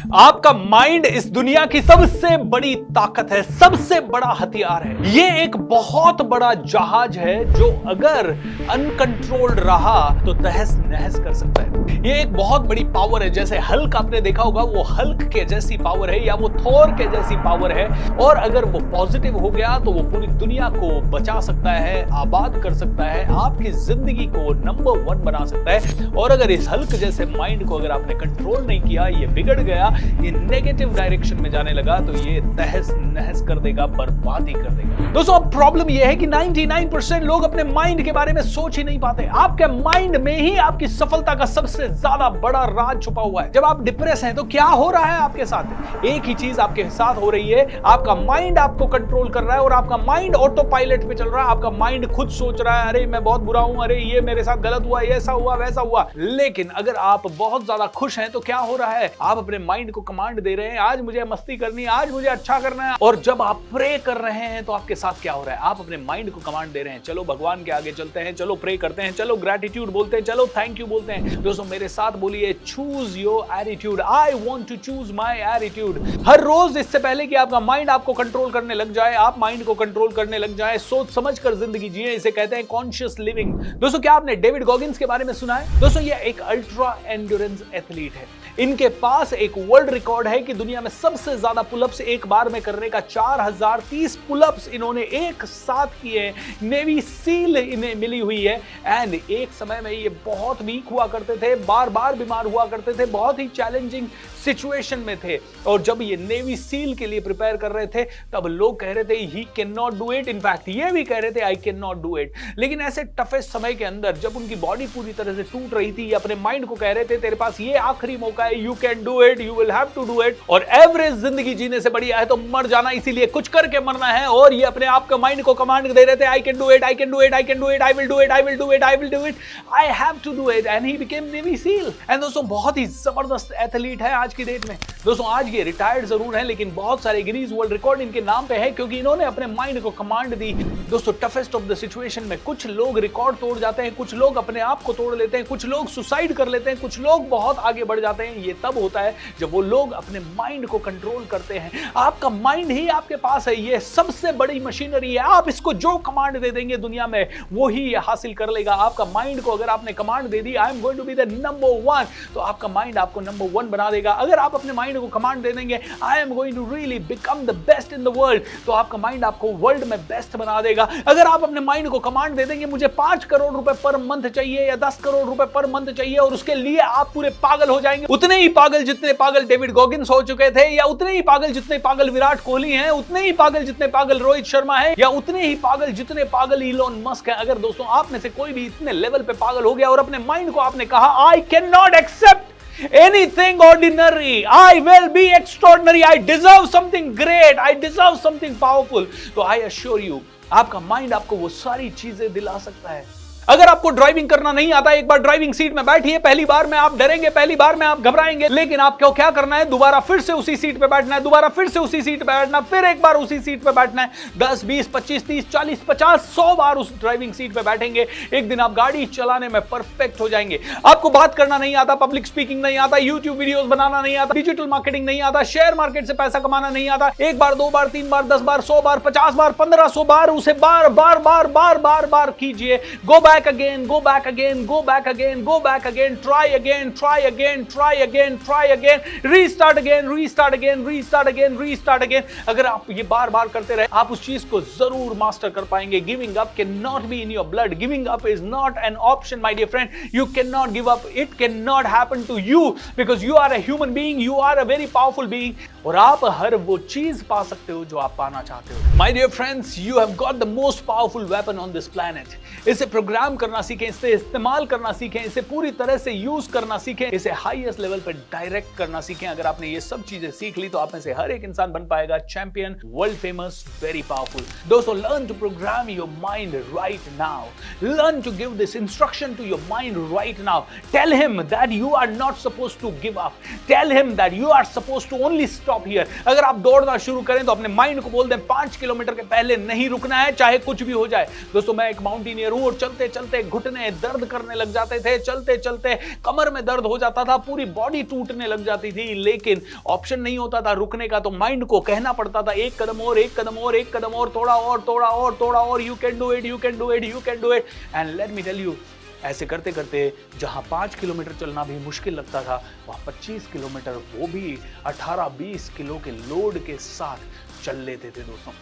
आपका माइंड इस दुनिया की सबसे बड़ी ताकत है, सबसे बड़ा हथियार है। ये एक बहुत बड़ा जहाज है जो अगर अनकंट्रोल्ड रहा तो तहस नहस कर सकता है। ये एक बहुत बड़ी पावर है। जैसे हल्क आपने देखा होगा, वो हल्क के जैसी पावर है या वो थोर के जैसी पावर है। और अगर वो पॉजिटिव हो गया तो वो पूरी दुनिया को बचा सकता है, आबाद कर सकता है, आपकी जिंदगी को नंबर 1 बना सकता है। और अगर इस हल्क जैसे माइंड को अगर आपने कंट्रोल नहीं किया, ये बिगड़ गया, ये नेगेटिव डायरेक्शन में जाने लगा, तो ये तहस नहस कर देगा, बर्बादी कर देगा। दोस्तों अब प्रॉब्लम ये है कि 99% लोग अपने माइंड के बारे में सोच ही नहीं पाते। आपके माइंड में ही आपकी सफलता का सबसे ज्यादा बड़ा राज छुपा हुआ है। जब आप डिप्रेस हैं तो क्या हो रहा है आपके साथ? एक ही चीज आपके साथ हो रही है, आपका माइंड आपको कंट्रोल कर रहा है और आपका माइंड ऑटो पायलट पे चल रहा है। आपका माइंड खुद सोच रहा है, अरे मैं बहुत बुरा हूं, अरे ये मेरे साथ गलत हुआ, ऐसा हुआ वैसा हुआ। लेकिन अगर आप बहुत ज्यादा खुश हैं तो क्या हो रहा है? आप अपने माइंड को कमांड दे रहे हैं, आज मुझे मस्ती करनी है, आज मुझे अच्छा करना है। और जब आप प्रे कर रहे हैं तो आपके साथ क्या हो रहा है? आप अपने माइंड को कमांड दे रहे हैं, चलो भगवान के आगे चलते हैं, चलो प्रे करते हैं, चलो ग्रेटिट्यूड बोलते हैं, चलो थैंक यू बोलते हैं। दोस्तों मेरे साथ बोलिए, choose your attitude. I want to choose my attitude. हर रोज इससे पहले कि आपका माइंड आपको कंट्रोल करने लग जाए, आप माइंड को कंट्रोल करने लग जाए, सोच समझ कर जिंदगी जिए। इसे कहते हैं कॉन्शियस लिविंग। दोस्तों क्या आपने डेविड गॉगिन्स के बारे में सुना है? दोस्तों ये एक अल्ट्रा एंड्योरेंस एथलीट है। इनके पास एक वर्ल्ड रिकॉर्ड है कि दुनिया में सबसे ज्यादा पुलअप्स एक बार में करने का 4030 पुलअप्स इन्होंने एक साथ किए। नेवी सील इन्हें मिली हुई है। एंड एक समय में ये बहुत वीक हुआ करते थे, बार बार बीमार हुआ करते थे, बहुत ही चैलेंजिंग सिचुएशन में थे। और जब ये नेवी सील के लिए प्रिपेयर कर रहे थे तब लोग कह रहे थे he can not do it. In fact ये भी कह रहे थे I can not do it. लेकिन ऐसे टफेस्ट समय के अंदर जब उनकी बॉडी पूरी तरह से टूट रही थी, अपने माइंड को कह रहे थे तेरे पास ये आखिरी मौका है, you can do it, you will have to do it. और एवरेज जिंदगी जीने से बढ़िया है तो मर जाना, इसीलिए कुछ करके मरना है। और ये अपने आप के माइंड को कमांड दे रहे थे, I can do it, I can do it, I can do it, I will do it, I will do it, I will do it, I have to do it. And he became navy seal. एंड दोस्तों बहुत ही जबरदस्त athlete है आज की date में। दोस्तों आज ये रिटायर्ड जरूर है लेकिन बहुत सारे गिनीज वर्ल्ड रिकॉर्ड इनके नाम पे है क्योंकि इन्होंने अपने माइंड को कमांड दी। दोस्तों टफेस्ट ऑफ द सिचुएशन में कुछ लोग रिकॉर्ड तोड़ जाते हैं, कुछ लोग अपने आप को तोड़ लेते हैं, कुछ लोग सुसाइड कर लेते हैं, कुछ लोग बहुत आगे बढ़ जाते हैं। ये तब होता है जब वो लोग अपने माइंड को कंट्रोल करते हैं। आपका माइंड ही आपके पास है, ये सबसे बड़ी मशीनरी है। आप इसको जो कमांड दे देंगे दुनिया में वो ही हासिल कर लेगा। आपका माइंड को अगर आपने कमांड दे दी I am going to be the number 1, तो आपका माइंड आपको नंबर 1 बना देगा। अगर आप अपने माइंड को कमांड दे देंगे I am going to really become the best in the world, तो आपका माइंड आपको वर्ल्ड में बेस्ट बना देगा। अगर आप अपने माइंड को कमांड दे देंगे मुझे 5 करोड़ रुपए पर मंथ चाहिए या 10 करोड़ रुपए पर मंथ चाहिए, और उसके लिए आप पूरे पागल हो जाएंगे। उतने ही पागल जितने पागल डेविड गॉगिन्स हो चुके थे, या उतने ही पागल जितने पागल विराट कोहली हैं, उतने ही पागल जितने पागल रोहित शर्मा है, या उतने ही पागल जितने पागल इलोन मस्क है। अगर दोस्तों आप में से कोई भी इतने लेवल पे पागल हो गया और अपने माइंड को आपने कहा I can not accept anything ordinary, I will be extraordinary, I deserve something great, I deserve something powerful, तो I assure you आपका माइंड आपको वो सारी चीजें दिला सकता है। अगर आपको ड्राइविंग करना नहीं आता, एक बार ड्राइविंग सीट में बैठिए। पहली बार में आप डरेंगे, पहली बार में आप घबराएंगे, लेकिन आपको क्या करना है? दोबारा फिर से उसी सीट पे बैठना है, दोबारा फिर से उसी सीट पे बैठना, फिर एक बार उसी सीट पे बैठना है। 10, 20, 25, 30, 40, 50, 100 बार उस ड्राइविंग सीट पे बैठेंगे। एक दिन आप गाड़ी चलाने में परफेक्ट हो जाएंगे। आपको बात करना नहीं आता, पब्लिक स्पीकिंग नहीं आता, यूट्यूब वीडियोस बनाना नहीं आता, डिजिटल मार्केटिंग नहीं आता, शेयर मार्केट से पैसा कमाना नहीं आता। एक बार, 2 बार, 3 बार, 10 बार, 100 बार, 50 बार, 1500 बार उसे बार बार बार बार बार बार कीजिए। Go back again, go back again, go back again, go back again, try again, try again, try again, try again, restart again, restart again, restart again, restart again। अगर आप ये बार बार करते रहे आप उस चीज को जरूर मास्टर कर पाएंगे। Giving up can not be in your blood, giving up is not an option my dear friend. You can not give up, it can not happen to you because you are a human being, you are a very powerful being, और आप हर वो चीज पा सकते हो जो आप पाना चाहते हो। My dear friends, you have got the most powerful weapon on this planet. इसे प्रोग्राम करना सीखें, इसे इस्तेमाल करना सीखें, इसे पूरी तरह से यूज करना सीखें, इसे हाईएस्ट लेवल पर डायरेक्ट करना सीखें। अगर आपने ये सब चीजें सीख ली तो आप में से हर एक इंसान बन पाएगा champion, world famous, very powerful. दोस्तों learn to program your mind right now, learn to give this instruction to your mind right now. Tell him that you are not supposed to give up, tell him that you are supposed to only stop here. अगर आप दौड़ना शुरू करें तो अपने mind को बोल दें 5 किलोमीटर के पहले नहीं रुकना है, चाहे कुछ भी हो जाए। दोस्तों मैं एक माउंटेनियर हूं और चलते चलते घुटने दर्द करने लग जाते थे, चलते चलते कमर में दर्द हो जाता था, पूरी बॉडी टूटने लग जाती थी, लेकिन ऑप्शन नहीं होता था रुकने का। तो माइंड को कहना पड़ता था एक कदम और, एक कदम और, एक कदम और, थोड़ा और, थोड़ा और, थोड़ा और, you can do it, you can do it, you can do it. And let me tell you, ऐसे करते करते जहां 5 किलोमीटर चलना भी मुश्किल लगता था, वहां 25 किलोमीटर, वो भी 18-20 किलो के लोड के साथ चल लेते थे दोस्तों।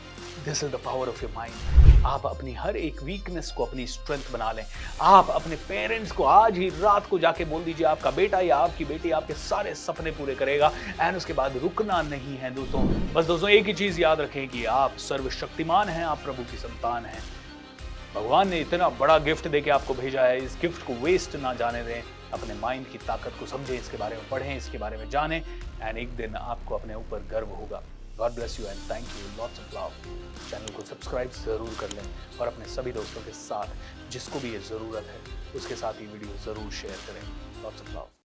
This is the power of your mind. आप अपनी हर एक वीकनेस को अपनी स्ट्रेंथ बना लें। आप अपने पेरेंट्स को आज ही रात को जाके बोल दीजिए आपका बेटा या आपकी बेटी आपके सारे सपने पूरे करेगा, एंड उसके बाद रुकना नहीं है दोस्तों। बस दोस्तों एक ही चीज याद रखें कि आप सर्वशक्तिमान हैं, आप प्रभु की संतान हैं। भगवान ने इतना बड़ा गिफ्ट देके आपको भेजा है, इस गिफ्ट को वेस्ट ना जाने दें। अपने माइंड की ताकत को समझें, इसके बारे में पढ़ें, इसके बारे में जानें, एंड एक दिन आपको अपने ऊपर गर्व होगा। God bless you and thank you, lots of love. Channel को सब्सक्राइब जरूर कर लें और अपने सभी दोस्तों के साथ, जिसको भी ये जरूरत है, उसके साथ ये वीडियो जरूर शेयर करें। Lots of love.